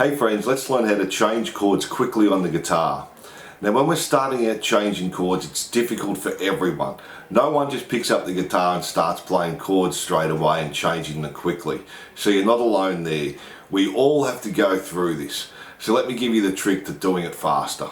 Hey friends, let's learn how to change chords quickly on the guitar. Now when we're starting out changing chords, it's difficult for everyone. No one just picks up the guitar and starts playing chords straight away and changing them quickly. So you're not alone there. We all have to go through this. So let me give you the trick to doing it faster.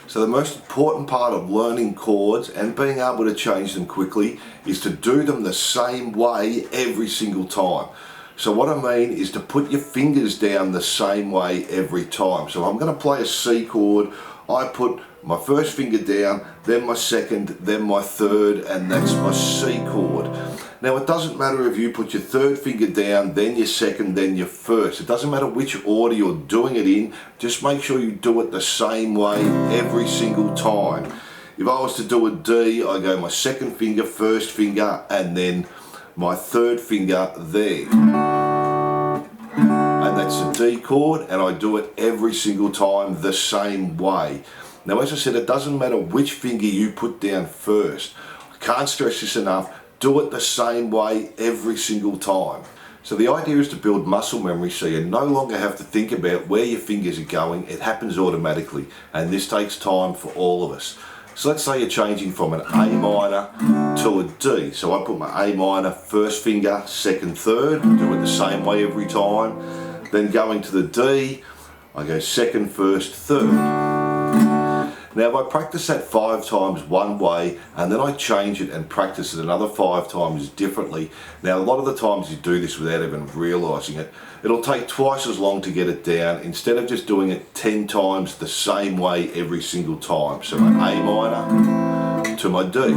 So the most important part of learning chords and being able to change them quickly is to do them the same way every single time. So what I mean is to put your fingers down the same way every time. So I'm going to play a C chord. I put my first finger down, then my second, then my third, and that's my C chord. Now it doesn't matter if you put your third finger down, then your second, then your first. It doesn't matter which order you're doing it in, just make sure you do it the same way every single time. If I was to do a D, I go my second finger, first finger, and then my third finger there. And that's a D chord, and I do it every single time the same way. Now as I said, it doesn't matter which finger you put down first. I can't stress this enough. Do it the same way every single time. So the idea is to build muscle memory so you no longer have to think about where your fingers are going. It happens automatically, and this takes time for all of us. So let's say you're changing from an A minor to a D. So I put my A minor, first finger, second, third, do it the same way every time. Then going to the D, I go second, first, third. Now if I practice that 5 times one way and then I change it and practice it another 5 times differently. Now a lot of the times you do this without even realising it. It'll take twice as long to get it down instead of just doing it 10 times the same way every single time. So my A minor to my D.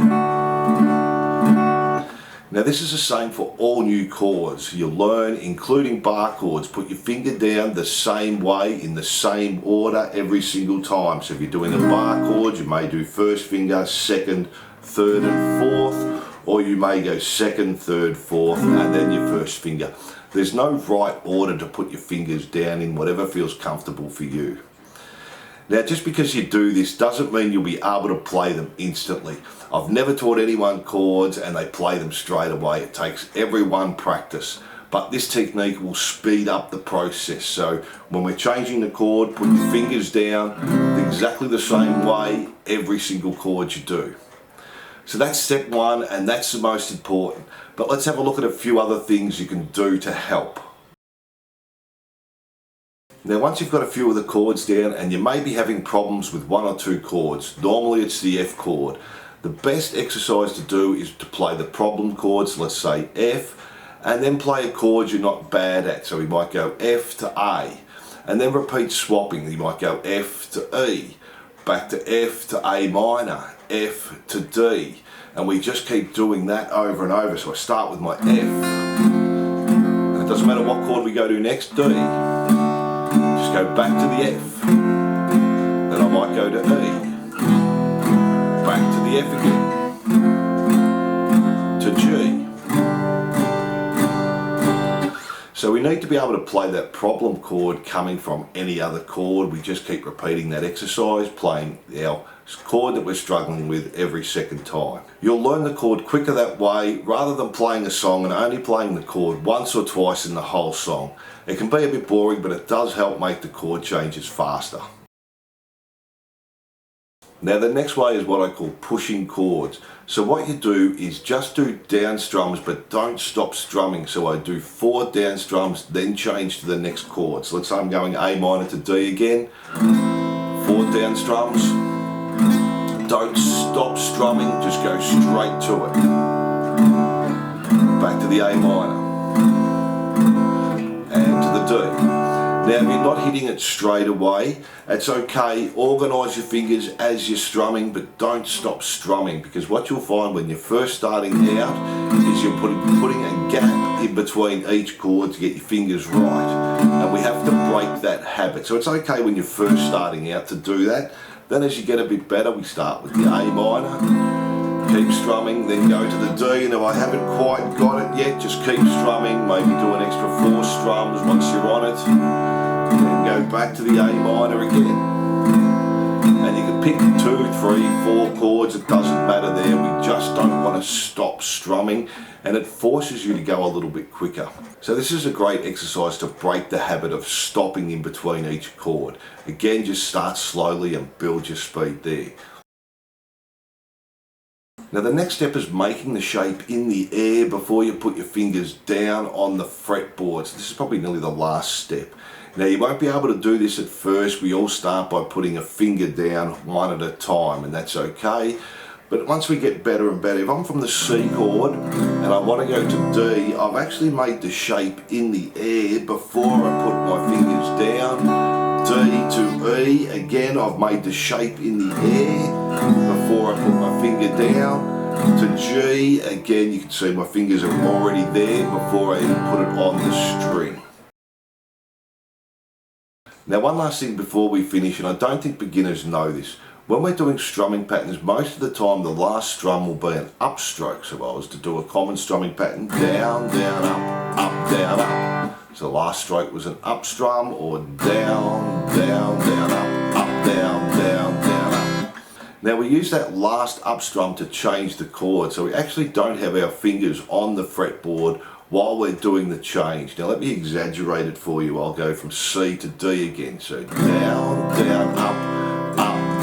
Now this is the same for all new chords. You'll learn, including bar chords, put your finger down the same way in the same order every single time. So if you're doing a bar chord, you may do first finger, second, third and fourth, or you may go second, third, fourth, and then your first finger. There's no right order to put your fingers down in, whatever feels comfortable for you. Now just because you do this doesn't mean you'll be able to play them instantly. I've never taught anyone chords and they play them straight away. It takes everyone practice. But this technique will speed up the process. So when we're changing the chord, put your fingers down exactly the same way every single chord you do. So that's step 1 and that's the most important. But let's have a look at a few other things you can do to help. Now once you've got a few of the chords down and you may be having problems with 1 or 2 chords, normally it's the F chord. The best exercise to do is to play the problem chords, let's say F, and then play a chord you're not bad at. So we might go F to A, and then repeat swapping. You might go F to E, back to F to A minor, F to D, and we just keep doing that over and over. So I start with my F, and it doesn't matter what chord we go to next, D. Just go back to the F, then I might go to E, back to the F again, to G. So we need to be able to play that problem chord coming from any other chord. We just keep repeating that exercise, playing our chord that we're struggling with every second time. You'll learn the chord quicker that way rather than playing a song and only playing the chord once or twice in the whole song. It can be a bit boring, but it does help make the chord changes faster. Now the next way is what I call pushing chords. So what you do is just do down strums but don't stop strumming. So I do 4 down strums, then change to the next chord. So let's say I'm going A minor to D again, 4 down strums. Don't stop strumming, just go straight to it. Back to the A minor and to the D. Now if you're not hitting it straight away, it's okay. Organise your fingers as you're strumming, but don't stop strumming, because what you'll find when you're first starting out is you're putting a gap in between each chord to get your fingers right, and we have to break that habit. So it's okay when you're first starting out to do that. Then as you get a bit better, we start with the A minor, keep strumming, then go to the D, and if I haven't quite got it yet, just keep strumming, maybe do an extra 4 strums once you're on it, then go back to the A minor again, And you can pick 2, 3, 4 chords, it doesn't matter there. We just don't want to stop strumming, and it forces you to go a little bit quicker. So this is a great exercise to break the habit of stopping in between each chord. Again, just start slowly and build your speed there. Now the next step is making the shape in the air before you put your fingers down on the fretboards. This is probably nearly the last step. Now you won't be able to do this at first. We all start by putting a finger down one at a time, and that's okay. But once we get better and better, if I'm from the C chord and I want to go to D, I've actually made the shape in the air before I put my fingers down. D to E, again I've made the shape in the air before I put my finger down. To G, again you can see my fingers are already there before I even put it on the string. Now one last thing before we finish, and I don't think beginners know this. When we're doing strumming patterns, most of the time the last strum will be an upstroke. So if I was to do a common strumming pattern, down, down, up, down, up. So the last stroke was an up strum, or down, down, down, up, down, down, down, up. Now we use that last up strum to change the chord, so we actually don't have our fingers on the fretboard while we're doing the change. Now let me exaggerate it for you. I'll go from C to D again. So down, down, up,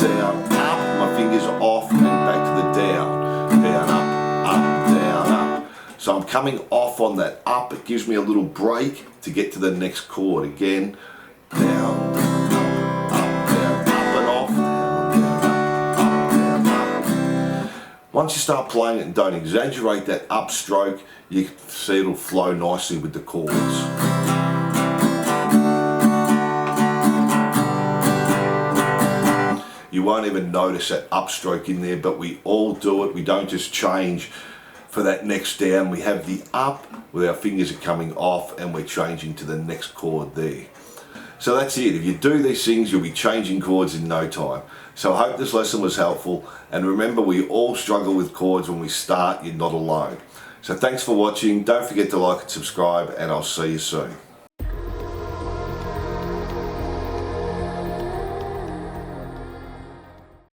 down, up. My fingers are off and back to the down, down, up, down, up. So I'm coming off on that up. It gives me a little break to get to the next chord. Again, down, down, up, and off, down, up. Once you start playing it and don't exaggerate that upstroke, you can see it'll flow nicely with the chords. You won't even notice that upstroke in there, but we all do it. We don't just change for that next down. We have the up with our fingers are coming off and we're changing to the next chord there. So that's it. If you do these things, you'll be changing chords in no time. So I hope this lesson was helpful, and remember, we all struggle with chords when we start. You're not alone. So thanks for watching. Don't forget to like and subscribe, and I'll see you soon.